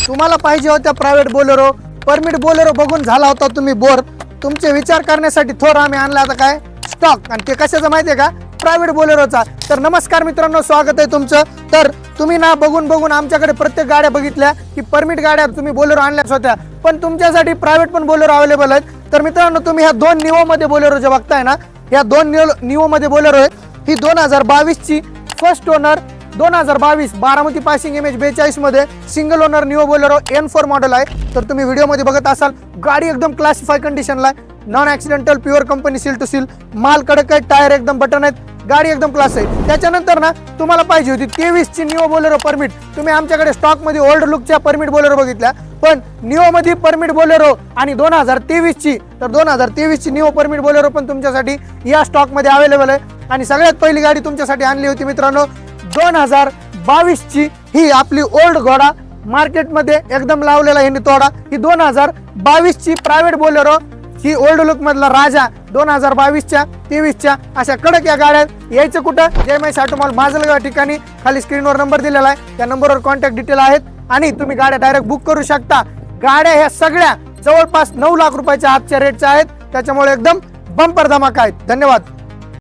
तुम्हाला पाहिजे होत्या प्रायव्हेट बोलेरो, परमिट बोलेरो बघून झाला होता तुम्ही बोर. तुमचे विचार करण्यासाठी थोर आम्ही आणला आता काय स्टॉक, आणि ते कशाचं माहितीये का, प्रायव्हेट बोलेरोचा. तर नमस्कार मित्रांनो, स्वागत आहे तुमचं. तर तुम्ही ना बघून आमच्याकडे प्रत्येक गाड्या बघितल्या की परमिट गाड्या तुम्ही बोलेरो आणल्याच होत्या, पण तुमच्यासाठी प्रायव्हेट पण बोलेरो अवेलेबल आहेत. तर मित्रांनो, तुम्ही ह्या 2 निओ मध्ये बोलेरो जे बघताय ना, या 2 निओ मध्ये बोलेरो आहे. ही 2022 ची first owner 2022 Baramati passing MH 42 मध्ये single owner neo Bolero N4 model आहे. तर तुम्ही व्हिडिओ मध्ये बघत असाल, गाडी एकदम क्लासिफाय कंडिशनला आहे, non accidental, pure company seal to seal, माल कडक आहे, टायर एकदम बटन आहेत, गाडी एकदम क्लास आहे. त्याच्यानंतर ना तुम्हाला पाहिजे होती 23 ची निओ बोलेरो परमिट. तुम्ही आमच्याकडे स्टॉक मध्ये ओल्ड लुकच्या परमिट बोलेरो बघितल्या, पण निओ मध्ये परमिट बोलेरो आणि 2023 ची, तर 2023 ची निओ परमिट बोलेरो पण तुमच्यासाठी या स्टॉक मध्ये अवेलेबल आहे. आणि सगळ्यात पहिली गाडी तुमच्यासाठी आणली होती मित्रांनो 2022 ची ही आपली ओल्ड घोडा, मार्केटमध्ये एकदम लावलेला ह्यांनी तोडा. ही 2022 ची प्रायव्हेट बोलेरो, ही ओल्ड लुक मधला राजा. 2022 च्या 23 च्या अशा कडक या गाड्या. यायचं कुठं, जय महेश ऑटो मॉल माजलगाव ठिकाणी. खाली स्क्रीनवर नंबर दिलेला आहे, त्या नंबरवर कॉन्टॅक्ट डिटेल आहेत आणि तुम्ही गाड्या डायरेक्ट बुक करू शकता. गाड्या ह्या सगळ्या जवळपास 9 लाख रुपयाच्या आजच्या रेटच्या आहेत, त्याच्यामुळे एकदम बंपर धमाका आहेत. धन्यवाद.